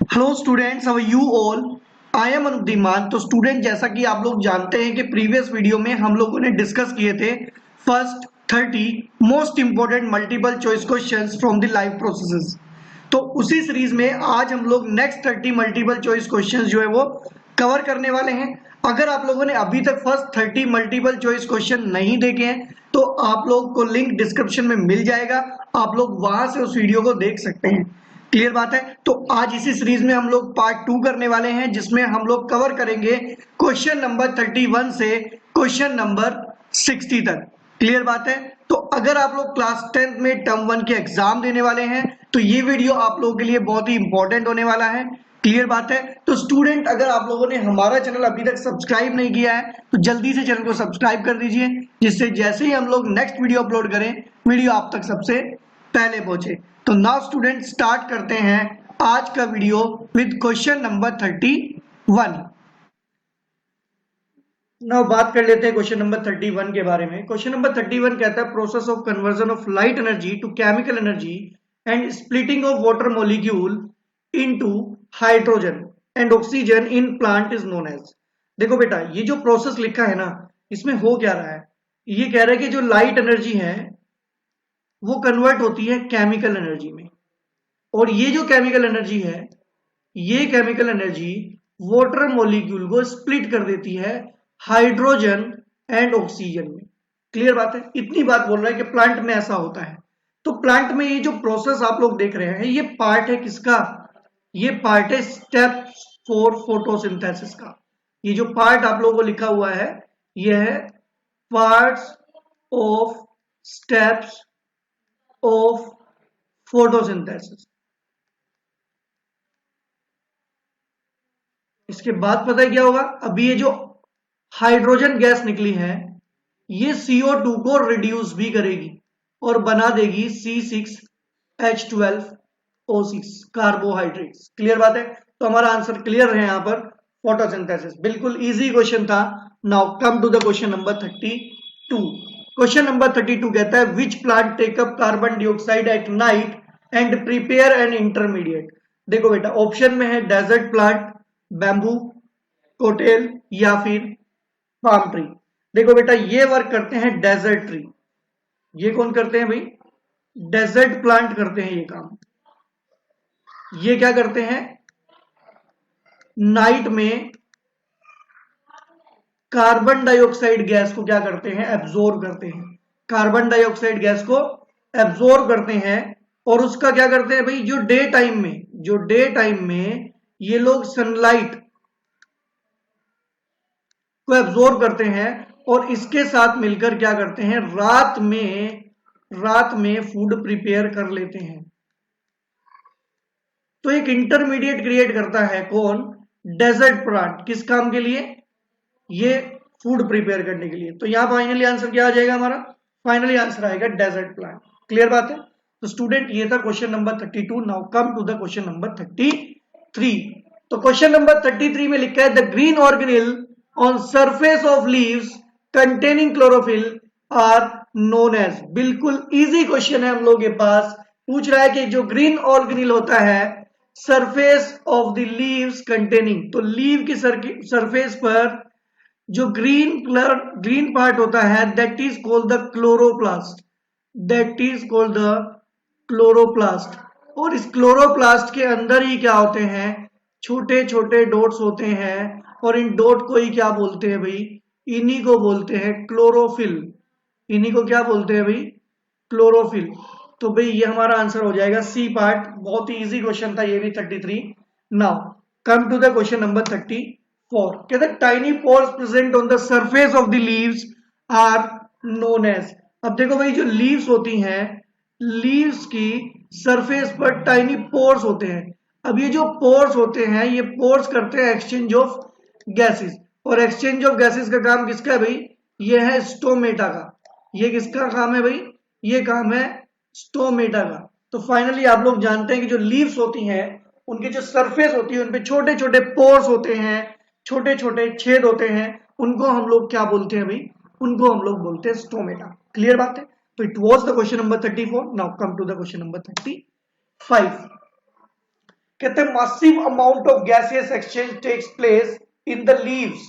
Hello students, how are you all. I am Anuddiman. तो student, जैसा कि आप लोग जानते हैं कि प्रीवियस वीडियो में हम लोगों ने डिस्कस किए थे first 30 most important multiple choice questions from the live processes. तो उसी सीरीज में आज हम लोग नेक्स्ट 30 मल्टीपल चॉइस क्वेश्चंस जो है वो कवर करने वाले हैं। अगर आप लोगों ने अभी तक फर्स्ट 30 मल्टीपल चॉइस क्वेश्चन नहीं देखे हैं तो आप लोग को लिंक डिस्क्रिप्शन में मिल जाएगा, आप लोग वहां से उस वीडियो को देख सकते हैं। क्लियर बात है। तो आज इसी सीरीज में हम लोग पार्ट 2 करने वाले हैं, जिसमें हम लोग कवर करेंगे क्वेश्चन नंबर 31 से क्वेश्चन नंबर 60 तक। क्लियर बात है। तो अगर आप लोग क्लास 10th में टर्म 1 के एग्जाम देने वाले हैं तो ये वीडियो आप लोगों के लिए बहुत ही इंपॉर्टेंट होने वाला है। क्लियर बात है। तो स्टूडेंट, अगर आप लोगों ने हमारा चैनल अभी तक सब्सक्राइब नहीं किया है तो जल्दी से चैनल को सब्सक्राइब कर दीजिए, जिससे जैसे ही हम लोग नेक्स्ट वीडियो अपलोड करें वीडियो आप तक सबसे पहले पहुंचे। तो नाउ स्टूडेंट, स्टार्ट करते हैं आज का video with question number 31। Now बात कर लेते हैं क्वेश्चन नंबर 31 के बारे में। क्वेश्चन नंबर 31 कहता है process of conversion of light energy to chemical energy and splitting of water molecule into hydrogen and oxygen in plant is known as. देखो बेटा, ये जो प्रोसेस लिखा है ना, इसमें हो क्या रहा है, ये कह रहा है कि जो लाइट एनर्जी है वो कन्वर्ट होती है केमिकल एनर्जी में, और ये जो केमिकल एनर्जी है, ये केमिकल एनर्जी वाटर मॉलिक्यूल को स्प्लिट कर देती है हाइड्रोजन एंड ऑक्सीजन में। क्लियर बात है। इतनी बात बोल रहा है कि प्लांट में ऐसा होता है। तो प्लांट में ये जो प्रोसेस आप लोग देख रहे हैं, ये पार्ट है किसका, ये पार्ट है स्टेप 4 फोटोसिंथेसिस का। ये जो पार्ट आप लोगों को लिखा हुआ है, ये है parts of steps of photosynthesis. इसके बाद पता है क्या होगा, अभी ये जो हाइड्रोजन गैस निकली है ये CO2 को रिड्यूस भी करेगी और बना देगी C6H12O6 कार्बोहाइड्रेट्स। क्लियर बात है। तो हमारा आंसर क्लियर है यहां पर, फोटोसिंथेसिस। बिल्कुल इजी क्वेश्चन था। Now come to the question number 32। Question number 32 कहता है which plant take up carbon dioxide at night and prepare an intermediate. देखो बेटा, ऑप्शन में है डेजर्ट प्लांट, बैम्बू, कोटेल या फिर पाम ट्री। देखो बेटा, ये वर्क करते हैं डेजर्ट ट्री। ये कौन करते हैं भाई, डेजर्ट प्लांट करते हैं ये काम। ये क्या करते हैं, नाइट में कार्बन डाइऑक्साइड गैस को क्या करते हैं, एब्जॉर्ब करते हैं। कार्बन डाइऑक्साइड गैस को एब्जॉर्ब करते हैं और उसका क्या करते हैं भाई, जो डे टाइम में, जो डे टाइम में ये लोग सनलाइट को एब्जॉर्ब करते हैं और इसके साथ मिलकर क्या करते हैं, रात में फूड प्रिपेयर कर लेते हैं। तो एक इंटरमीडिएट क्रिएट करता है कौन, डेजर्ट प्लांट। किस काम के लिए, ये फूड प्रिपेयर करने के लिए। तो यहां फाइनली आंसर क्या आ जाएगा हमारा, फाइनली आंसर आएगा डेजर्ट प्लांट। क्लियर बात है। तो स्टूडेंट, ये था question number 32। Now come to the question number 33। तो क्वेश्चन नंबर 33 में लिखा है the green organelle on surface of leaves containing chlorophyll are known as. बिल्कुल इजी क्वेश्चन है हम लोग के पास। पूछ रहा है कि जो ग्रीन ऑर्गेनिल होता है surface of the leaves containing, तो लीव की सरफेस पर जो ग्रीन पार्ट होता है that is called the chloroplast, that is called the chloroplast. और इस क्लोरोप्लास्ट के अंदर ही क्या होते हैं, छोटे छोटे डॉट्स होते हैं, और इन डॉट को ही क्या बोलते हैं भाई, इन्हीं को बोलते हैं क्लोरोफिल। इन्हीं को क्या बोलते हैं भाई, क्लोरोफिल। तो भाई ये हमारा आंसर हो जाएगा सी पार्ट। बहुत ही इजी क्वेश्चन था ये भी 33। Now come to the question number 34। कहते हैं tiny pores present on the surface of the leaves are known as. अब देखो भाई, जो लीव्स होती हैं, लीव्स की सरफेस पर टाइनी पोर्स होते हैं। अब ये जो पोर्स होते हैं, ये पोर्स करते हैं एक्सचेंज ऑफ गैसेस, और एक्सचेंज ऑफ गैसेस का काम किसका है भाई, ये है स्टोमेटा का। ये किसका काम है भाई, ये काम है स्टोमेटा का। तो फाइनली आप लोग जानते हैं कि जो लीव्स होती हैं उनकी जो सरफेस होती है, उनपे छोटे छोटे पोर्स होते हैं, छोटे छोटे छेद होते हैं, उनको हम लोग क्या बोलते हैं भाई, उनको हम लोग बोलते हैं स्टोमेटा। क्लियर बात है। तो it was the question number 34। Now come to the question number 35। कहते हैं massive amount of gaseous exchange takes place in the leaves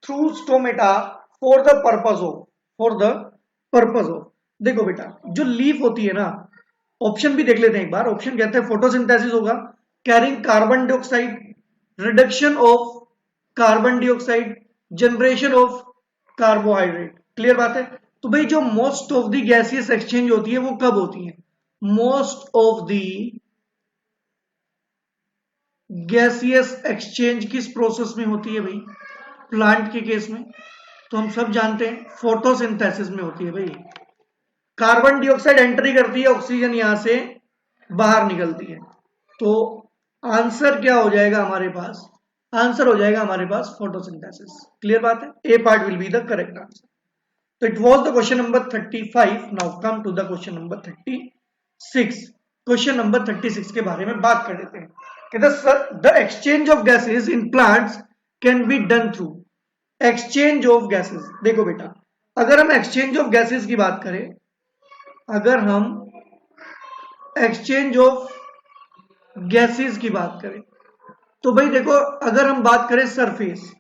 through stomata for the purpose of देखो बेटा, जो लीफ होती है ना, ऑप्शन भी देख लेते हैं एक बार। ऑप्शन कहते हैं फोटोसिंथेसिस होगा, carrying carbon dioxide, reduction of carbon dioxide, generation of carbohydrate. Clear बात है। तो भाई जो most of the gaseous exchange होती है वो कब होती है? Most of the gaseous exchange किस प्रोसेस में होती है भाई? प्लांट के केस में तो हम सब जानते हैं फोटोसिंथेसिस में होती है भाई। कार्बन डाइऑक्साइड एंट्री करती है, ऑक्सीजन यहां से बाहर निकलती है। तो आंसर क्या हो जाएगा हमारे पास? आंसर हो जाएगा हमारे पास फोटोसिंथेसिस। क्लियर बात है, A part will be the correct answer. तो it was the question number 35। Now come to the question number 36। Question number 36 के बारे में बात कर लेते हैं। The exchange of gases in plants can be done through exchange of gases. देखो बेटा, अगर हम एक्सचेंज ऑफ गैसेस की बात करें, अगर हम एक्सचेंज ऑफ गैसेस की बात करें तो भाई देखो, अगर हम बात करें सरफेस,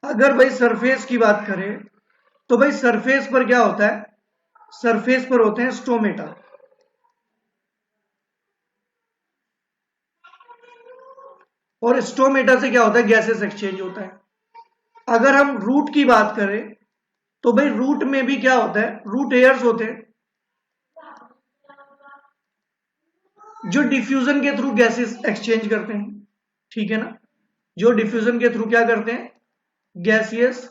अगर भाई सरफेस की बात करें तो भाई सरफेस पर क्या होता है? सरफेस पर होते हैं स्टोमेटा, और स्टोमेटा से क्या होता है? गैसेस एक्सचेंज होता है। अगर हम रूट की बात करें तो भाई रूट में भी क्या होता है? रूट एयर्स होते हैं जो डिफ्यूजन के थ्रू गैसेस एक्सचेंज करते हैं। ठीक है ना, जो डिफ्यूजन के थ्रू क्या करते हैं? गैसियस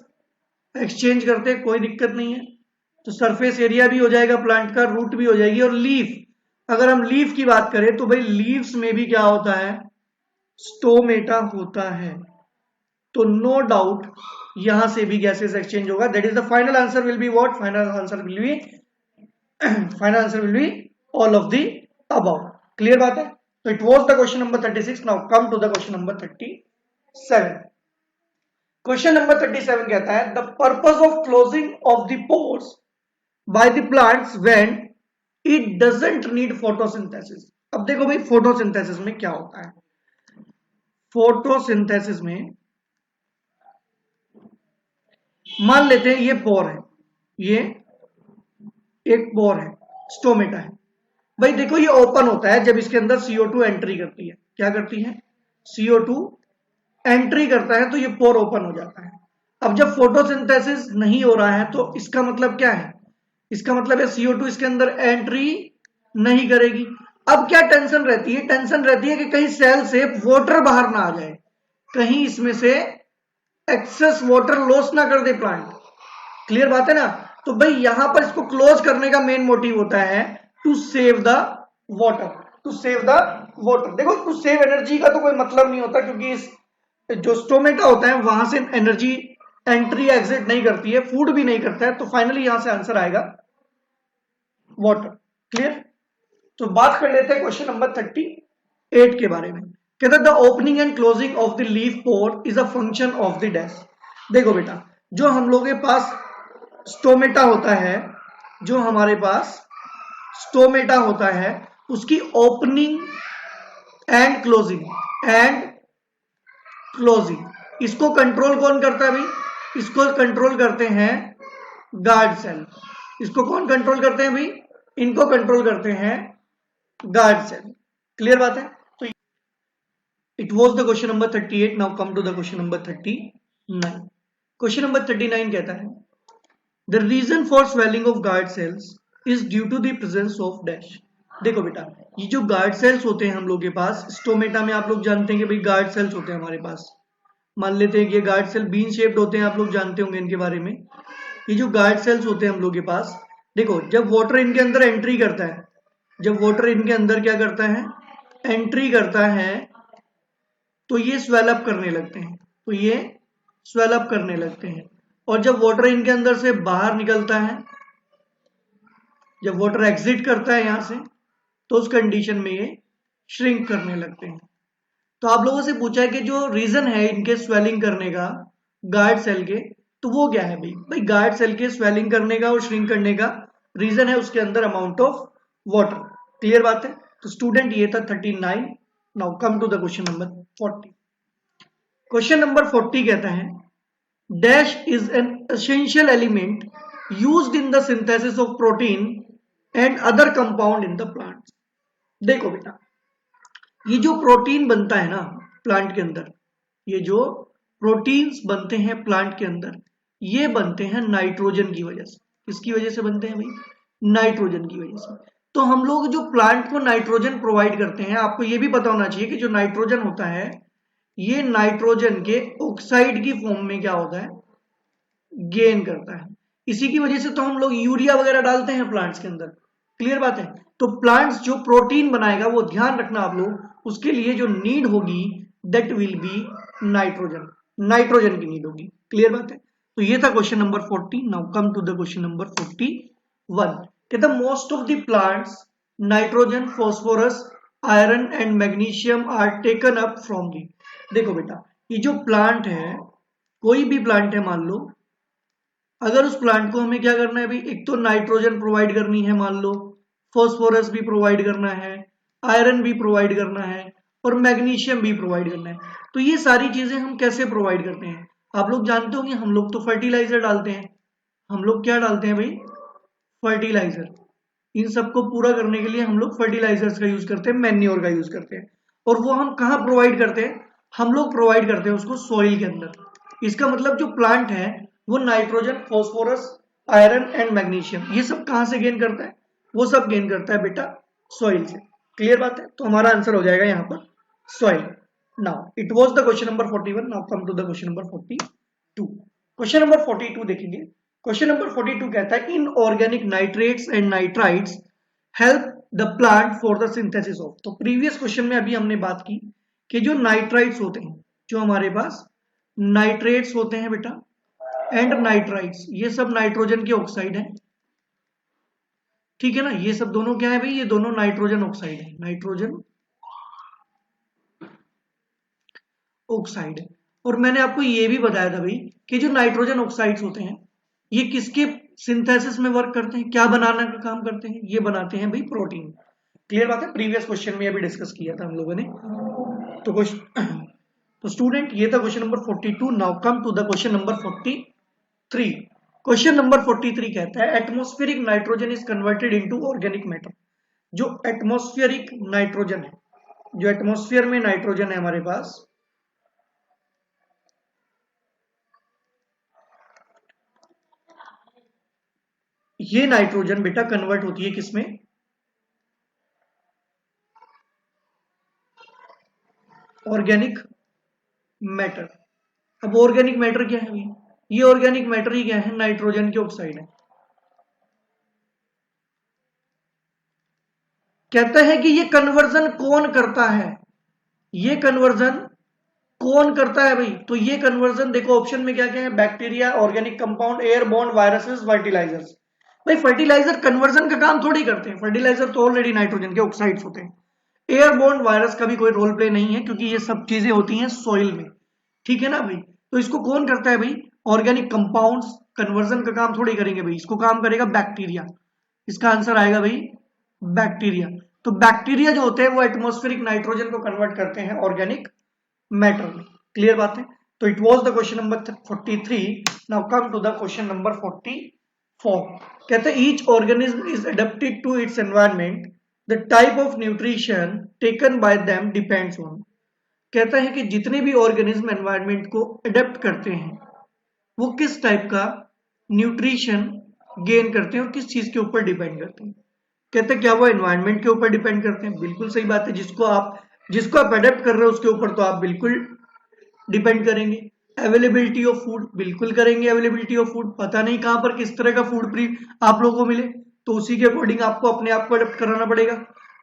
एक्सचेंज करते हैं, कोई दिक्कत नहीं है। तो सरफेस एरिया भी हो जाएगा प्लांट का, रूट भी हो जाएगी। और लीफ, अगर हम लीफ की बात करें तो भाई लीव्स में भी क्या होता है? स्टोमेटा होता है। तो नो डाउट यहां से भी गैसेस एक्सचेंज होगा। That is the final answer will be what? Final answer will be all of the above. Clear बात है। तो it was the question number 36। Now come to the question number 37। Question number 37 कहता है the purpose of closing of the pores by the plants when it doesn't need photosynthesis. अब देखो भाई, photosynthesis में क्या होता है? फोटोसिंथेसिस में मान लेते हैं ये पोर है, ये एक पोर है, स्टोमेटा है। भाई देखो, ये ओपन होता है जब इसके अंदर CO2 एंट्री करती है। क्या करती है? CO2 एंट्री करता है तो ये पोर ओपन हो जाता है। अब जब फोटोसिंथेसिस नहीं हो रहा है तो इसका मतलब क्या है? इसका मतलब है CO2 इसके अंदर एंट्री नहीं करेगी। अब क्या टेंशन रहती है? टेंशन रहती है कि कहीं सेल से वाटर बाहर ना आ जाए, कहीं इसमें से एक्सेस वाटर लॉस ना कर दे प्लांट। क्लियर बात है ना। तो भाई यहां पर इसको क्लोज करने का मेन मोटिव होता है to save the water, to save the water. देखो, टू सेव एनर्जी का तो कोई मतलब नहीं होता, क्योंकि इस जो स्टोमेटा होता है वहां से एनर्जी एंट्री एग्जिट नहीं करती है, फूड भी नहीं करता है। तो फाइनली यहां से आंसर आएगा वाटर। क्लियर। तो बात कर लेते हैं क्वेश्चन नंबर 38 के बारे में। कहता है the opening and closing of the leaf pour is a function of the dash. देखो बेटा, जो हम लोग के पास स्टोमेटा होता है, जो हमारे पास स्टोमेटा होता है, उसकी ओपनिंग एंड क्लोजिंग इसको कंट्रोल कौन करता है भाई? इसको कंट्रोल करते हैं गार्ड सेल। इसको कौन कंट्रोल करते हैं भाई? इनको कंट्रोल करते हैं गार्ड सेल। क्लियर बात है। तो it was the question number 38। Now come to the question number 39। Question number 39 कहता है the reason for swelling of guard cells is due to the presence of dash. देखो बेटा, ये जो गार्ड सेल्स होते हैं हम लोग के पास स्टोमेटा में, आप लोग जानते हैं कि भाई गार्ड सेल्स होते हैं हमारे पास। मान लेते हैं कि ये गार्ड सेल बीन शेप्ड होते हैं, आप लोग जानते होंगे इनके बारे में। ये जो गार्ड सेल्स होते हैं हम लोग के पास, देखो जब वाटर इनके अंदर एंट्री करता है, जब वाटर इनके अंदर क्या करता है? एंट्री करता है, तो ये स्वेलअप करने लगते हैं, तो ये स्वेलअप करने लगते हैं। और जब वाटर इनके अंदर से बाहर निकलता है, जब वाटर एग्जिट करता है यहां से, तो उस कंडीशन में ये श्रिंक करने लगते हैं। तो आप लोगों से पूछा है कि जो रीजन है इनके स्वेलिंग करने का गार्ड सेल के, तो वो क्या है भाई? भाई गार्ड सेल के स्वेलिंग करने का और श्रिंक करने का रीजन है उसके अंदर अमाउंट ऑफ वाटर। क्लियर बात है। तो स्टूडेंट ये था 39। Now come to the question number 40. Question number 40 कहता है dash is an essential element used in the synthesis of protein and other compound in the plant. देखो बेटा, ये जो प्रोटीन बनता है ना प्लांट के अंदर, ये जो प्रोटीन्स बनते हैं प्लांट के अंदर, ये बनते हैं नाइट्रोजन की वजह से. किसकी वजह से बनते हैं भाई? नाइट्रोजन की वजह से. तो हम लोग जो प्लांट को नाइट्रोजन प्रोवाइड करते हैं, आपको ये भी पता होना चाहिए कि जो नाइट्रोजन होता है, ये नाइट्रोजन के ऑक्साइड की फॉर्म में क्या होता है? गेन करता है. इसी की वजह से तो हम लोग यूरिया वगैरह डालते हैं प्लांट्स के अंदर. क्लियर बात है? तो प्लांट्स जो प्रोटीन बनाएगा, वो ध्यान रखना आप लोग, उसके लिए जो नीड होगी that will be nitrogen. Nitrogen की नीड होगी. क्लियर बात है? तो ये था question number 40. Now come to the question number 41. कहता most of the plants nitrogen, phosphorus, iron and magnesium are taken up from the. देखो बेटा, ये जो प्लांट है, कोई भी प्लांट है मान लो, अगर उस प्लांट को हमें क्या करना है भाई? एक तो नाइट्रोजन प्रोवाइड करनी है मान लो, फॉस्फोरस भी प्रोवाइड करना है, आयरन भी प्रोवाइड करना है और मैग्नीशियम भी प्रोवाइड करना है. तो ये सारी चीजें हम कैसे प्रोवाइड करते हैं? आप लोग जानते होंगे, हम लोग तो फर्टिलाइजर डालते हैं. हम लोग क्या डालते हैं भाई? फर्टिलाइजर. इन सबको पूरा करने के लिए हम लोग फर्टिलाइजर्स का यूज करते हैं, मैन्योर का यूज करते हैं. और वो हम कहाँ प्रोवाइड करते हैं? हम लोग प्रोवाइड करते हैं उसको सॉइल के अंदर. इसका मतलब जो प्लांट है वो nitrogen, phosphorus, iron and magnesium, ये सब कहां से गेन करता है? वो सब गेन करता है बेटा सॉइल से. क्लियर बात है? तो हमारा आंसर हो जाएगा यहाँ पर soil. Now it was the question number 41. Now come to the question number 42. Question number 42 देखेंगे. क्वेश्चन नंबर 42 कहता है inorganic nitrates and nitrites help the plant for the synthesis of. तो प्रीवियस क्वेश्चन में अभी हमने बात की कि जो नाइट्राइट्स होते हैं, जो हमारे पास नाइट्रेट्स होते हैं बेटा एंड नाइट्राइट्स, ये सब नाइट्रोजन के ऑक्साइड है. ठीक है ना? ये सब दोनों क्या है भाई? ये दोनों नाइट्रोजन ऑक्साइड है. नाइट्रोजन ऑक्साइड है. और मैंने आपको ये भी बताया था भाई कि जो नाइट्रोजन ऑक्साइड्स होते हैं, ये किसके सिंथेसिस में वर्क करते हैं? क्या बनाने का काम करते हैं? ये बनाते हैं भाई प्रोटीन. क्लियर बात है? प्रीवियस क्वेश्चन में अभी डिस्कस किया था हम लोगों ने. तो स्टूडेंट, ये था question number 42. Now come to the question number 43. Question number 43 कहता है atmospheric nitrogen is converted into organic matter. जो एटमॉस्फेरिक नाइट्रोजन है, जो एटमॉस्फेयर में नाइट्रोजन है हमारे पास, ये नाइट्रोजन बेटा कन्वर्ट होती है किसमें? Organic matter. अब ऑर्गेनिक मैटर क्या है भाई? ये ऑर्गेनिक मैटर ही क्या है? नाइट्रोजन के ऑक्साइड है. कहता है कि ये कन्वर्जन कौन करता है? ये कन्वर्जन कौन करता है भाई? तो ये कन्वर्जन देखो ऑप्शन में क्या क्या है? Bacteria, organic compound, airborne viruses, fertilisers. भाई फर्टिलाइजर कन्वर्जन का काम थोड़ी करते हैं. फर्टिलाइजर तो ऑलरेडी नाइट्रोजन के ऑक्साइड्स होते हैं. एयरबोर्न वायरस का भी कोई रोल प्ले नहीं है, क्योंकि ये सब चीजें होती हैं सॉइल में. ठीक है ना भाई? तो इसको कौन करता है भाई? Organic compounds. कन्वर्जन का काम थोड़ी करेंगे भाई, इसको काम करेगा बैक्टीरिया. इसका आंसर आएगा भाई बैक्टीरिया. तो बैक्टीरिया जो होते हैं वो एटमॉस्फेरिक नाइट्रोजन को कन्वर्ट करते हैं ऑर्गेनिक मैटर में. क्लियर बात है? तो it was the question number 43. Now come to the question number 44. कहते हैं each organism is adapted to its environment, the type of nutrition taken by them depends on. कहता है कि जितने भी ऑर्गेनिज्म एनवायरनमेंट को अडेप्ट करते हैं, वो किस टाइप का न्यूट्रिशन गेन करते हैं और किस चीज के ऊपर डिपेंड करते हैं. कहते हैं क्या वो एनवायरनमेंट के ऊपर डिपेंड करते हैं? बिल्कुल सही बात है. जिसको आप अडेप्ट कर रहे हो उसके ऊपर तो आप बिल्कुल डिपेंड करेंगे. अवेलेबिलिटी ऑफ फूड, बिल्कुल करेंगे अवेलेबिलिटी ऑफ फूड. पता नहीं कहां पर किस तरह का फूड प्री आप लोगों को मिले, तो उसी के अकॉर्डिंग आपको अपने आप को अडेप्ट कराना पड़ेगा.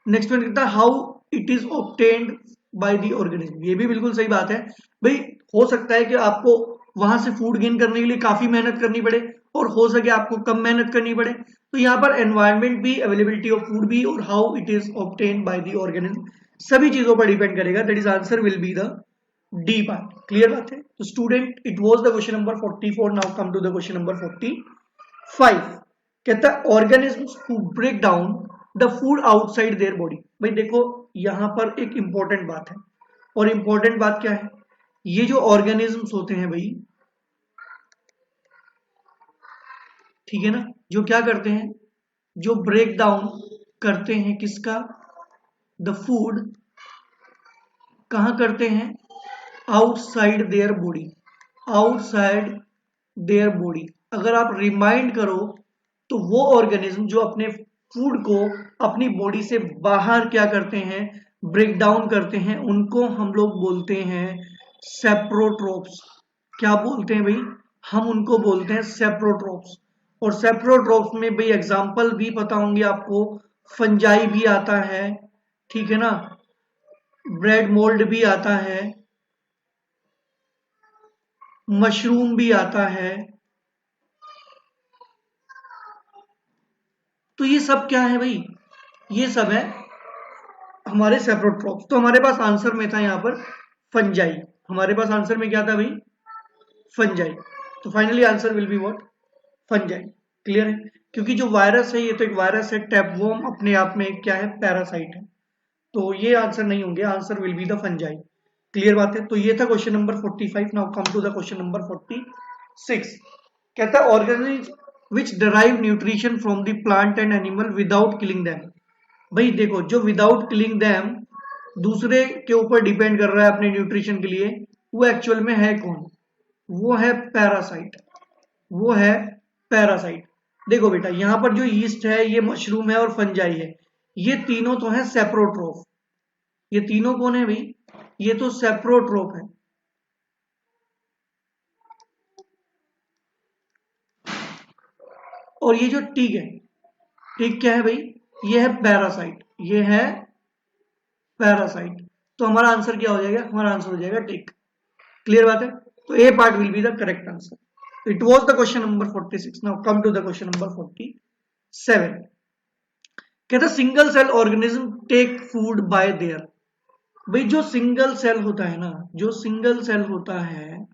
नेक्स्ट वन कहता है how it is obtained by the organism. ये भी बिल्कुल सही बात है भाई. हो सकता है कि आपको वहां से फूड गेन करने के लिए काफी मेहनत करनी पड़े और हो सके आपको कम मेहनत करनी पड़े. तो यहाँ पर एनवायरनमेंट भी, अवेलेबिलिटी ऑफ फूड भी और how it is obtained by the organism, सभी चीजों पर डिपेंड करेगा. That is answer will be the D part. Clear बात है? तो student, it was the question number 44. Now come to the question number 45. कहता है organisms who break down the food outside their body. भाई देखो, यहां पर एक इंपॉर्टेंट बात है, और इंपॉर्टेंट बात क्या है, ये जो ऑर्गेनिजम्स होते हैं भाई, ठीक है ना, जो क्या करते हैं, जो ब्रेक डाउन करते हैं किसका, द फूड, कहां करते हैं, outside their body, outside their body. अगर आप रिमाइंड करो तो वो ऑर्गेनिज्म जो अपने फूड को अपनी बॉडी से बाहर क्या करते हैं, ब्रेक डाउन करते हैं, उनको हम लोग बोलते हैं सेप्रोट्रोप्स। क्या बोलते हैं भाई, हम उनको बोलते हैं सेप्रोट्रोप्स। और सेप्रोट्रोप्स में भाई एग्जांपल भी पता होंगे आपको, फंजाई भी आता है, ठीक है ना, ब्रेड मोल्ड भी आता है, मशरूम भी आता है। तो ये सब क्या है भाई, ये सब है हमारे सेप्रोट्रोप्स। तो हमारे पास आंसर में था यहां पर फंजाई, हमारे पास आंसर में क्या था भाई, फंजाई। तो finally answer will be what, fungi. Clear है, क्योंकि जो वायरस है ये तो एक वायरस है, टैपवॉर्म अपने आप में क्या है, पैरासाइट है, तो ये आंसर नहीं होंगे, answer will be the fungi. Clear बात है। तो ये था question number 45। Now come to the question number 46। कहता है organism which derive nutrition from the plant and animal without killing them. भाई देखो, जो विदाउट किलिंग देम दूसरे के ऊपर डिपेंड कर रहा है अपने न्यूट्रिशन के लिए, वो एक्चुअल में है कौन, वो है पैरासाइट, वो है पैरासाइट। देखो बेटा, यहां पर जो यीस्ट है, ये मशरूम है और फंजाई है, ये तीनों तो है सेप्रोट्रोफ। ये तीनों कौन है भाई, ये तो सेप्रोट्रोफ है। और ये जो टिक है, टिक क्या है भाई, ये है पैरासाइट, ये है पैरासाइट। तो हमारा आंसर क्या हो जाएगा, हमारा आंसर हो जाएगा टिक। क्लियर बात है। तो A part will be the correct answer. It was the question number 46। Now come to the question number 47। कहता single cell organism take food by their. भाई जो सिंगल सेल होता है ना, जो सिंगल सेल होता है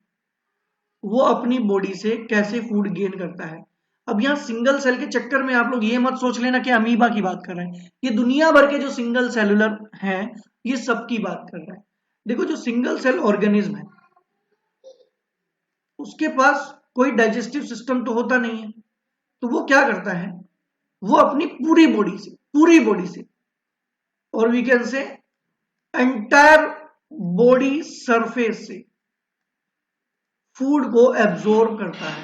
वो अपनी बॉडी से कैसे फूड गेन करता है। अब यहाँ सिंगल सेल के चक्कर में आप लोग ये मत सोच लेना कि अमीबा की बात कर रहे हैं, ये दुनिया भर के जो सिंगल सेलुलर हैं ये सब की बात कर रहा है। देखो, जो सिंगल सेल ऑर्गेनिज्म है उसके पास कोई डाइजेस्टिव सिस्टम तो होता नहीं है, तो वो क्या करता है, वो अपनी पूरी बॉडी से, और we can say entire body surface से फूड को एब्जॉर्ब करता है,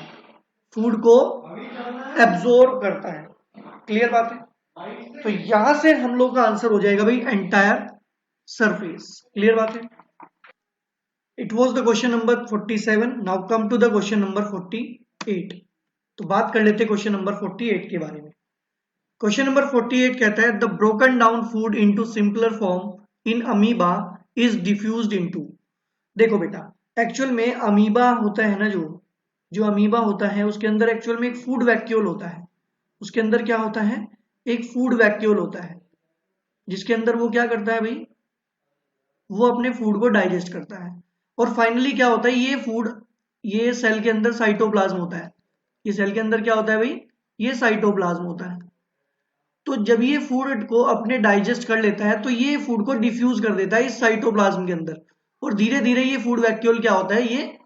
फूड को एब्जॉर्ब करता है। क्लियर बात है। तो यहां से हम लोग का आंसर हो जाएगा भाई एंटायर सरफेस। क्लियर बात है। It was the question number 47। Now come to the question number 48। तो बात कर लेते क्वेश्चन नंबर 48 के बारे में। क्वेश्चन नंबर 48 कहता है the broken down food into simpler form in amoeba is diffused into. देखो बेटा, एक्चुअल में अमीबा होता है ना, जो अमीबा होता है उसके अंदर एक्चुअल में एक फूड वैक्यूल होता है। उसके अंदर क्या होता है, एक फूड वैक्यूल होता है, जिसके अंदर वो क्या करता है भाई, वो अपने फूड को डाइजेस्ट करता है। और फाइनली क्या होता है, ये फूड, ये सेल के अंदर साइटोप्लाज्म होता है। ये सेल के अंदर क्या होता है भाई, ये साइटोप्लाज्म होता है। तो जब ये फूड को अपने डाइजेस्ट कर लेता है तो ये फूड को डिफ्यूज कर देता है इस साइटोप्लाज्म के अंदर, और धीरे धीरे ये फूड वैक्यूल क्या होता है, ये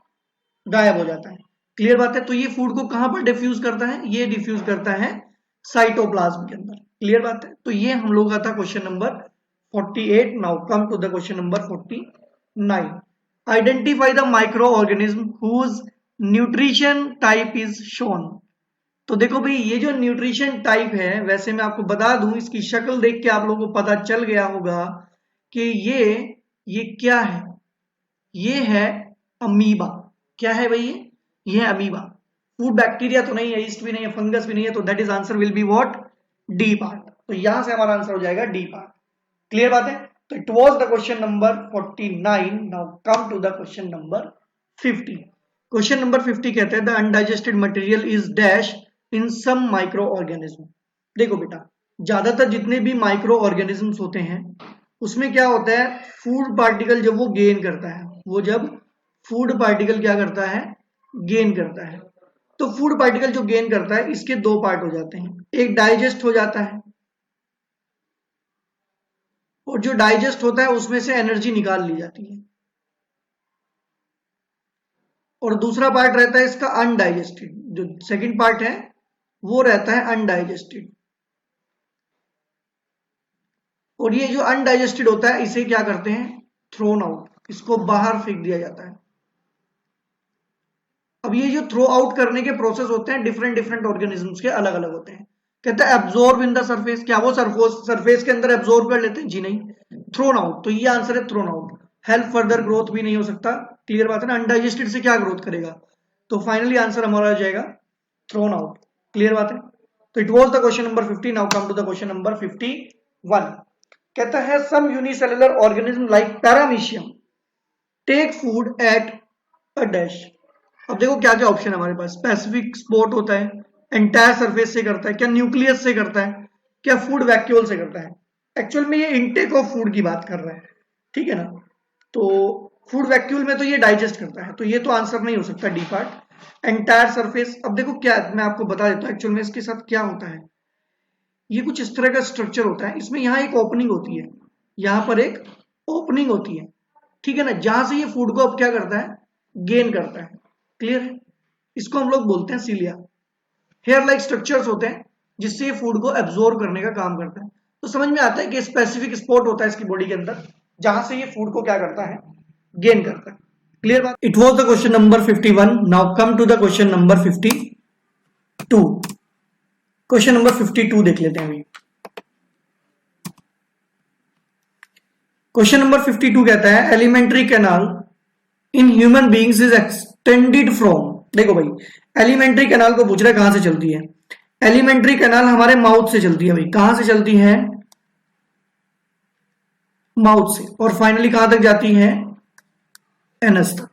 गायब हो जाता है। क्लियर बात है। तो ये फूड को कहां पर डिफ्यूज करता है, ये डिफ्यूज करता है साइटोप्लाज्म के अंदर। क्लियर बात है। तो ये हम लोग का था question number 48। Now come to the question number 49। Identify the microorganism whose nutrition type is shown. तो देखो भाई, ये जो न्यूट्रिशन टाइप है, वैसे मैं आपको बता दूं, इसकी शक्ल देख के आप लोगों को पता चल गया होगा कि ये क्या है, ये है अमीबा। क्या है भाई, ये है अमीबा। फूड बैक्टीरिया तो नहीं है, ईस्ट भी नहीं है, फंगस भी नहीं है, तो that is answer will be what, D part. तो यहां से हमारा आंसर हो जाएगा डी पार्ट। क्लियर बात है। तो it was the question number 49। Now come to the question number 50। Question number 50 कहते हैं the undigested material is dash in some microorganism. देखो बेटा, ज्यादातर जितने भी माइक्रो ऑर्गेनिजम्स होते हैं उसमें क्या होता है, फूड पार्टिकल जब वो गेन करता है, वो जब फूड पार्टिकल क्या करता है, गेन करता है, तो फूड पार्टिकल जो गेन करता है इसके दो पार्ट हो जाते हैं। एक डाइजेस्ट हो जाता है, और जो डाइजेस्ट होता है उसमें से एनर्जी निकाल ली जाती है। और दूसरा पार्ट रहता है इसका अनडाइजेस्टेड, जो सेकंड पार्ट है वो रहता है अनडाइजेस्टेड। और ये जो अनडाइजेस्टेड होता है इसे क्या करते हैं, थ्रोन आउट, इसको बाहर फेंक दिया जाता है। अब ये जो थ्रो आउट करने के प्रोसेस होते हैं डिफरेंट डिफरेंट ऑर्गेनिजम्स के अलग अलग होते हैं। कहते हैं एब्जॉर्ब इन द सरफेस, क्या वो सरफेस के अंदर एब्जॉर्ब कर लेते हैं, जी नहीं। थ्रोन आउट, तो ये आंसर है thrown out. Help further growth भी नहीं हो सकता, क्लियर बात है ना, अनडाइजेस्टेड से क्या ग्रोथ करेगा, तो फाइनली आंसर हमारा हो जाएगा थ्रोन आउट, क्लियर बात है। तो it was the question number 50। Now come to the question number 51। कहता है some unicellular organism like paramecium take food at a dash. अब देखो क्या क्या ऑप्शन है हमारे पास, स्पेसिफिक स्पॉट होता है, एंटायर सरफेस से करता है, क्या न्यूक्लियस से करता है, क्या फूड वैक्यूल से करता है। एक्चुअल में ये इनटेक ऑफ फूड की बात कर रहा है, ठीक है ना। तो फूड वैक्यूल में तो ये डाइजेस्ट करता है, तो ये तो आंसर नहीं हो सकता डी पार्ट। एंटायर सरफेस, अब देखो क्या, मैं आपको बता देता हूँ एक्चुअल में इसके साथ क्या होता है। ये कुछ इस तरह का स्ट्रक्चर होता है, इसमें यहाँ एक ओपनिंग होती है, यहाँ पर एक ओपनिंग होती है, ठीक है ना, जहां से ये फूड को अब क्या करता है, गेन करता है, क्लियर है। इसको हम लोग बोलते हैं सीलिया। हेयर लाइक स्ट्रक्चर्स होते हैं जिससे ये फूड को एब्जॉर्ब करने का काम करता है। तो समझ में आता है कि स्पेसिफिक स्पॉट होता है इसकी बॉडी के अंदर जहां से ये फूड को क्या करता है, गेन करता है, क्लियर बात। It was the question number 51। Now come to the question number 52। Question number 52 देख लेते हैं अभी। क्वेश्चन नंबर 52 कहता है alimentary canal in human beings is extended from. देखो भाई, एलिमेंट्री कैनाल को पूछ रहा है कहां से चलती है। एलिमेंट्री कैनाल हमारे माउथ से चलती है भाई, कहां से चलती है, माउथ से, और फाइनली कहां तक जाती है, एनस तक।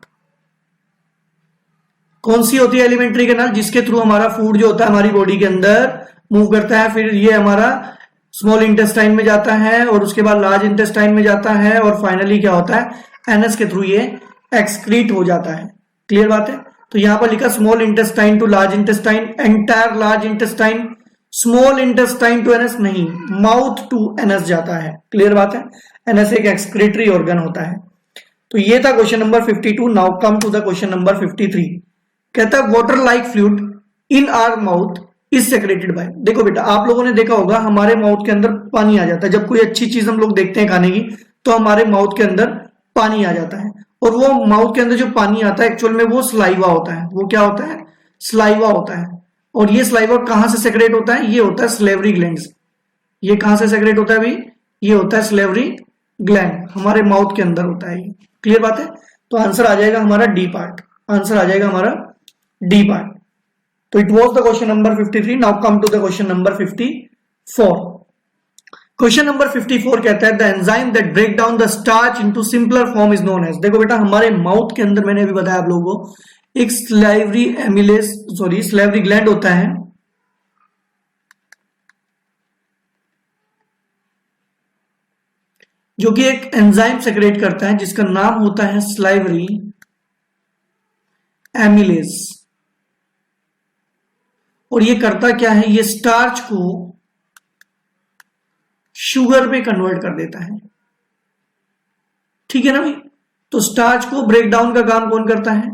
कौन सी होती है एलिमेंट्री कैनाल, जिसके थ्रू हमारा फूड जो होता है हमारी बॉडी के अंदर मूव करता है, फिर ये हमारा स्मॉल इंटेस्टाइन में जाता है और उसके बाद लार्ज इंटेस्टाइन में जाता है और फाइनली क्या होता है, एनस के थ्रू ये एक्सक्रीट हो जाता है, क्लियर बात है। तो यहां पर लिखा small intestine to large intestine, entire large intestine, small intestine to anus नहीं, माउथ टू एनस जाता है, क्लियर बात है। एनस एक एक्सक्रीटरी ऑर्गन होता है। तो ये था question number 52। Now come to the question number 53। कहता है water like fluid in our mouth is secreted by. देखो बेटा, आप लोगों ने देखा होगा हमारे माउथ के अंदर पानी आ जाता है, जब कोई अच्छी चीज हम लोग देखते हैं खाने की तो हमारे माउथ के अंदर पानी आ जाता है, और वो माउथ के अंदर जो पानी आता है एक्चुअल में वो स्लाइवा होता है। वो क्या होता है, स्लाइवा होता है। और ये स्लाइवा कहां से सेक्रेट होता है, ये होता है स्लेवरी ग्लैंड से। ये कहां से सेक्रेट होता है भाई, ये होता है स्लेवरी ग्लैंड, हमारे माउथ के अंदर होता है ये, क्लियर बात है। तो आंसर आ जाएगा हमारा डी पार्ट, आंसर आ जाएगा हमारा डी पार्ट। तो it was the question number 53। Now come to the question number 54। Question number 54 कहता है the enzyme that break down the starch into simpler form is known as. देखो बेटा, हमारे mouth के अंदर मैंने अभी बताया आप लोगों को एक स्लेवरी ग्लैंड होता है, जो कि एक एंजाइम सेक्रेट करता है जिसका नाम होता है स्लाइवरी एमिलेज। और ये करता क्या है, ये स्टार्च को शुगर में कन्वर्ट कर देता है, ठीक है ना भाई। तो स्टार्च को ब्रेक डाउन का काम कौन करता है,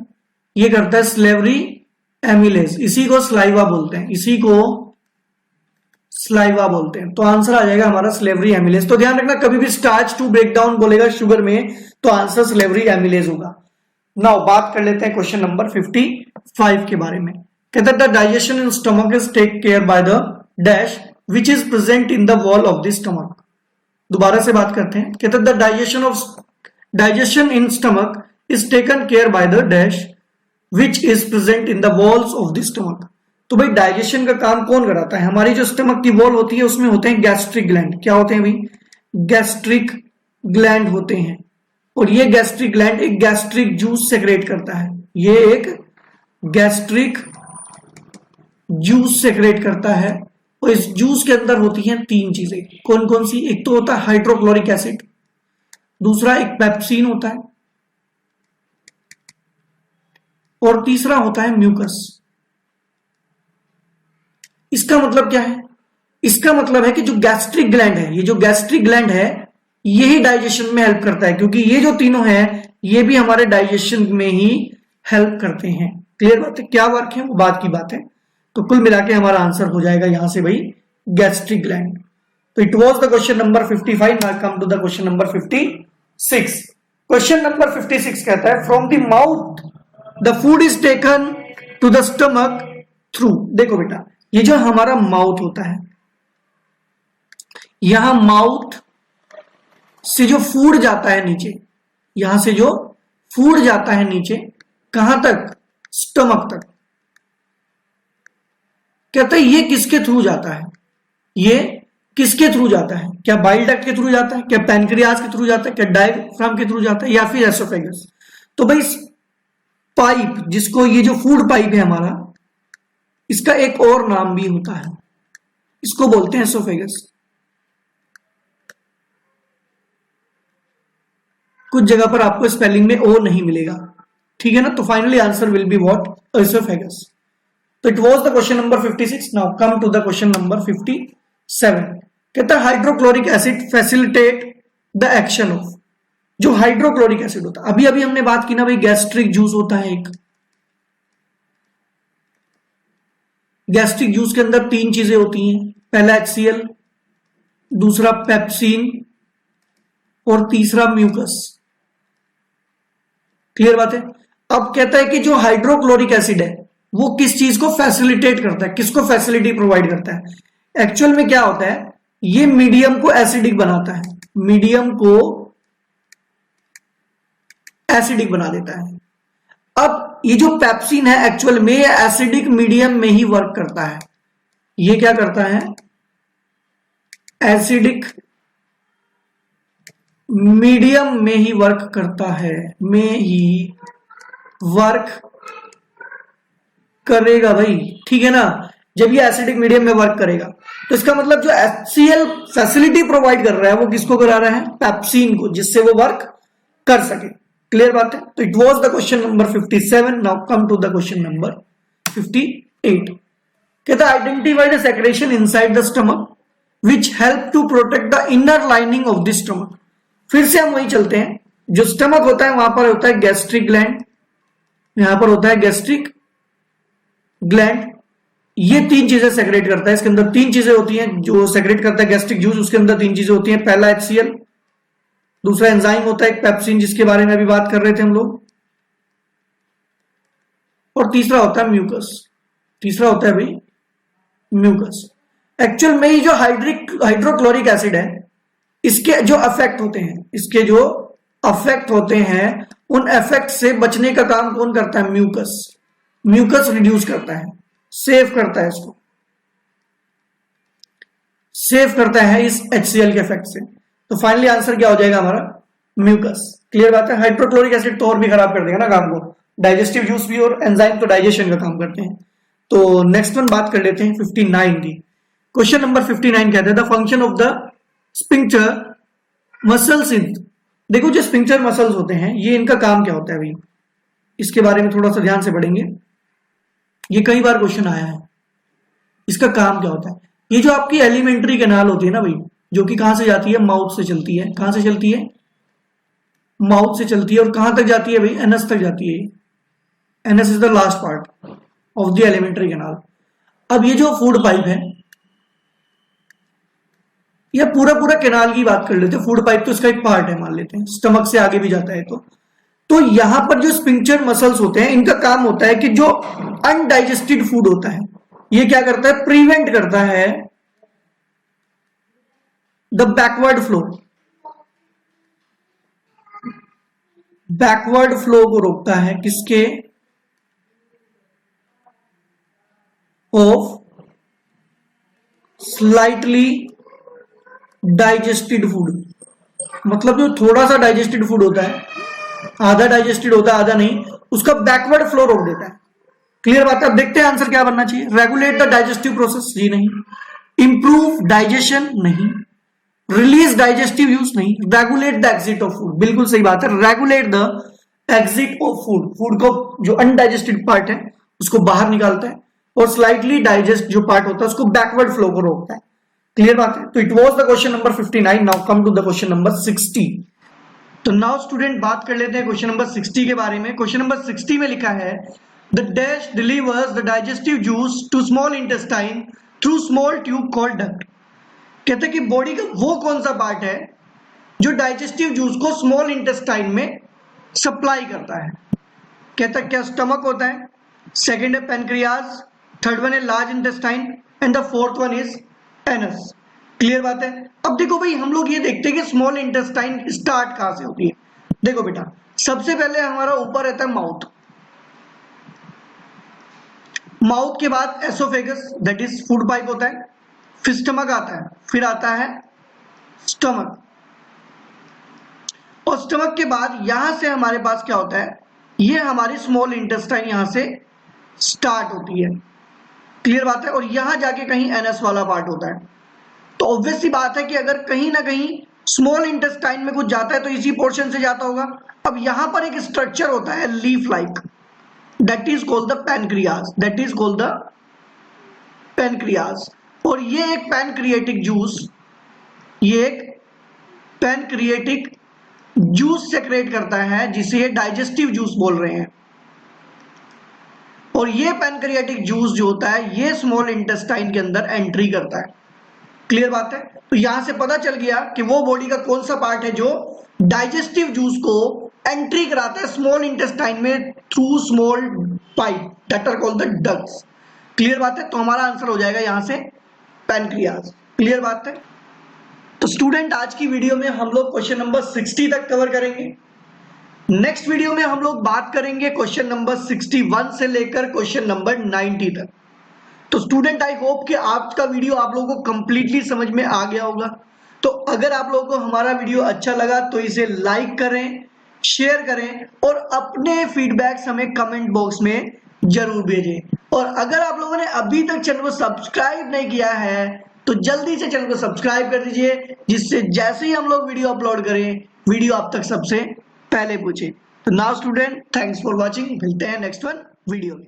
ये करता है स्लेवरी एमिलेज, इसी को स्लाइवा बोलते हैं, इसी को स्लाइवा बोलते हैं। तो आंसर आ जाएगा हमारा स्लेवरी एमिलेज। तो ध्यान रखना, कभी भी स्टार्च टू ब्रेक डाउन बोलेगा शुगर में तो आंसर स्लेवरी एमिलेज होगा। नाउ बात कर लेते हैं क्वेश्चन नंबर 55 के बारे में। कहता है the digestion in stomach is take care by the dash which is present in the wall of the stomach. दोबारा से बात करते हैं। कहता है the digestion in stomach is taken care by the dash which is present in the walls of the stomach. तो भाई digestion का काम कौन कराता है, हमारी जो स्टमक की वॉल होती है उसमें होते हैं गैस्ट्रिक ग्लैंड। क्या होते हैं भाई, गैस्ट्रिक ग्लैंड होते हैं। और ये गैस्ट्रिक ग्लैंड एक गैस्ट्रिक जूस सेक्रेट करता है, ये एक गैस्ट्रिक जूस सेक्रेट करता है। और इस जूस के अंदर होती हैं तीन चीजें, कौन कौन सी, एक तो होता है हाइड्रोक्लोरिक एसिड, दूसरा एक पेप्सिन होता है, और तीसरा होता है म्यूकस। इसका मतलब क्या है, इसका मतलब है कि जो गैस्ट्रिक ग्लैंड है, ये जो गैस्ट्रिक ग्लैंड है यही डाइजेशन में हेल्प करता है, क्योंकि ये जो तीनों हैं ये भी हमारे डाइजेशन में ही हेल्प करते हैं। क्लियर बात है? क्या वर्क है वो बात की बात है। तो कुल मिला के हमारा आंसर हो जाएगा यहां से भाई गैस्ट्रिक ग्लैंड। तो it was the question number 55। Now come to the question number 56। Question number 56 कहता है from the mouth the food is taken to the stomach through. देखो बेटा, ये जो हमारा माउथ होता है, यहां माउथ से जो फूड जाता है नीचे, यहां से जो फूड जाता है नीचे कहां तक? स्टमक तक। कहते हैं ये किसके थ्रू जाता है? ये किसके थ्रू जाता है? क्या बाइल डक्ट के थ्रू जाता है? क्या पैनक्रियाज के थ्रू जाता है? क्या डायफ्राम के थ्रू जाता है? या फिर एसोफेगस? तो भाई पाइप, जिसको ये जो फूड पाइप है हमारा, इसका एक और नाम भी होता है, इसको बोलते हैं एसोफेगस। कुछ जगह पर आपको स्पेलिंग में ओ नहीं मिलेगा, ठीक है ना? तो finally answer will be what? Oesophagus. तो it was the question number 56। Now come to the question number 57। कहता है hydrochloric acid facilitate the action of. जो हाइड्रोक्लोरिक एसिड होता है, अभी अभी हमने बात की ना भाई, गैस्ट्रिक जूस होता है एक। गैस्ट्रिक जूस के अंदर तीन चीजें होती हैं, पहला HCl, दूसरा पेप्सिन और तीसरा म्यूकस। क्लियर बात है? अब कहता है कि जो हाइड्रोक्लोरिक एसिड है वो किस चीज को फैसिलिटेट करता है, किसको फैसिलिटी प्रोवाइड करता है? एक्चुअल में क्या होता है, ये मीडियम को एसिडिक बनाता है, मीडियम को एसिडिक बना देता है। अब ये जो पेप्सिन है एक्चुअल में एसिडिक मीडियम में ही वर्क करता है। ये क्या करता है? एसिडिक मीडियम में ही वर्क करता है, में ही वर्क करेगा भाई, ठीक है ना? जब ये एसिडिक मीडियम में वर्क करेगा तो इसका मतलब जो HCl फैसिलिटी प्रोवाइड कर रहा है वो किसको करा रहा है? पेप्सिन को, जिससे वो वर्क कर सके। क्लियर बात है? तो it was the question number 57। Now come to the question number 58। कहता है identify the secretion inside the stomach which help to protect the inner lining of the stomach. फिर से हम वही चलते हैं, जो स्टमक होता है वहां पर होता है गैस्ट्रिक ग्लैंड, यहां पर होता है गैस्ट्रिक ग्लैंड। ये तीन चीजें सेक्रेट करता है, इसके अंदर तीन चीजें होती हैं जो सेक्रेट करता है गैस्ट्रिक जूस। उसके अंदर तीन चीजें होती हैं, पहला HCl, दूसरा एंजाइम होता है एक पेप्सिन जिसके बारे में अभी बात कर रहे थे हम लोग, और तीसरा होता है म्यूकस। तीसरा होता है भाई म्यूकस। एक्चुअल में ये जो हाइड्रोक्लोरिक एसिड है, इसके जो अफेक्ट होते हैं, इसके जो अफेक्ट होते हैं, उन इफेक्ट से बचने का काम कौन करता है? म्यूकस। म्यूकस रिड्यूस करता है, सेव करता है, इसको सेव करता है इस HCl के इफेक्ट से। तो फाइनली आंसर क्या हो जाएगा हमारा? म्यूकस। क्लियर बात है? हाइड्रोक्लोरिक एसिड तो और भी खराब कर देगा ना काम को, डाइजेस्टिव जूस भी, और एंजाइम तो डाइजेशन का काम करते हैं। तो नेक्स्ट वन बात कर लेते हैं 59 की। क्वेश्चन नंबर 59 कहते हैं the function of the sphincter muscles in. देखो जो स्पिंक्टर मसल्स होते हैं ये इनका काम क्या होता है भाई, इसके बारे में थोड़ा सा ध्यान से पढ़ेंगे, ये कई बार क्वेश्चन आया है। इसका काम क्या होता है? ये जो आपकी एलिमेंट्री कैनाल होती है ना भाई, जो कि कहां से जाती है? माउथ से चलती है। कहां से चलती है? माउथ से चलती है। और कहां तक जाती है भाई? एनस तक जाती है। Anus is the last part of the alimentary canal. अब ये जो फूड पाइप है, या पूरा पूरा कैनाल की बात कर लेते हैं, फूड पाइप तो इसका एक पार्ट है मान लेते हैं, स्टमक से आगे भी जाता है। तो यहां पर जो स्पिंक्टर मसल्स होते हैं इनका काम होता है कि जो अनडाइजेस्टेड फूड होता है ये क्या करता है? प्रिवेंट करता है the backward flow. Backward flow को रोकता है किसके? Of slightly digested food. मतलब जो थोड़ा सा डाइजेस्टेड फूड होता है, आधा डाइजेस्टेड होता है आधा नहीं, उसका बैकवर्ड फ्लो रोक देता है। क्लियर बात है? अब देखते हैं आंसर क्या बनना चाहिए। रेगुलेट द डाइजेस्टिव प्रोसेस, जी नहीं। इंप्रूव डाइजेशन, नहीं। रिलीज डाइजेस्टिव यूज, नहीं। Regulate the exit of food, बिल्कुल सही बात है। Regulate the exit of food, food को जो अनडाइजेस्टेड पार्ट है उसको बाहर निकालता है, और स्लाइटली डाइजेस्ट जो पार्ट होता है उसको बैकवर्ड फ्लो को रोकता है। क्लियर बात है। तो it was the question number 59। Now come to the question number 60। तो नाउ स्टूडेंट बात कर लेते हैं क्वेश्चन नंबर 60 के बारे में। क्वेश्चन नंबर 60 में लिखा है the dash delivers the digestive juice to small intestine through small tube called duct. कहते हैं कि बॉडी का वो कौन सा पार्ट है जो डाइजेस्टिव जूस को स्मॉल इंटेस्टाइन में सप्लाई करता है। कहता है क्या स्टमक होता है, सेकंड है पेनक्रियाज, थर्ड वन है large intestine and the fourth one is anus. Clear बात है। अब देखो भाई हम लोग ये देखते हैं कि स्मॉल इंटेस्टाइन स्टार्ट कहां से होती है। देखो बेटा सबसे पहले हमारा ऊपर रहता है माउथ, माउथ के बाद oesophagus that is food pipe होता है, फिर स्टमक आता है, फिर आता है स्टमक, और स्टमक के बाद यहां से हमारे पास क्या होता है, ये हमारी स्मॉल इंटेस्टाइन यहां से स्टार्ट होती है। क्लियर बात है। और यहां जाके कहीं एनएस वाला पार्ट होता है। तो ऑब्वियस सी बात है कि अगर कहीं ना कहीं स्मॉल इंटेस्टाइन में कुछ जाता है तो इसी पोर्शन से जाता होगा। अब यहां पर एक स्ट्रक्चर होता है leaf like, that is called the pancreas, that is called the pancreas. और ये एक पैनक्रिएटिक जूस, ये एक पैनक्रिएटिक जूस सेक्रेट करता है जिसे ये डाइजेस्टिव जूस बोल रहे हैं। और ये पैनक्रिएटिक जूस जो होता है ये स्मॉल इंटेस्टाइन के अंदर एंट्री करता है। क्लियर बात है। तो यहां से पता चल गया कि वो बॉडी का कौन सा पार्ट है जो डाइजेस्टिव जूस को एंट्री कराता है स्मॉल इंटेस्टाइन में through small pipe that are called the ducts. Clear बात है। तो हमारा आंसर हो जाएगा यहां से पैनक्रियाज। क्लियर बात है। तो स्टूडेंट आज की वीडियो में हम लोग क्वेश्चन नंबर 60 तक कवर करेंगे। नेक्स्ट वीडियो में हम लोग बात करेंगे क्वेश्चन नंबर 61 से लेकर क्वेश्चन नंबर 90 तक। तो स्टूडेंट आई होप कि आज का वीडियो आप लोगों को कंप्लीटली समझ में आ गया होगा। तो अगर आप लोगों को हमारा वीडियो अच्छा लगा तो इसे लाइक करें, शेयर करें और अपने फीडबैक्स हमें कमेंट बॉक्स में जरूर भेजें। और अगर आप लोगों ने अभी तक चैनल को सब्सक्राइब नहीं किया है तो जल्दी से चैनल को सब्सक्राइब कर दीजिए, जिससे जैसे ही हम लोग वीडियो अपलोड करें वीडियो आप तक सबसे पहले पूछे। तो now student thanks for watching, मिलते हैं नेक्स्ट वन वीडियो में।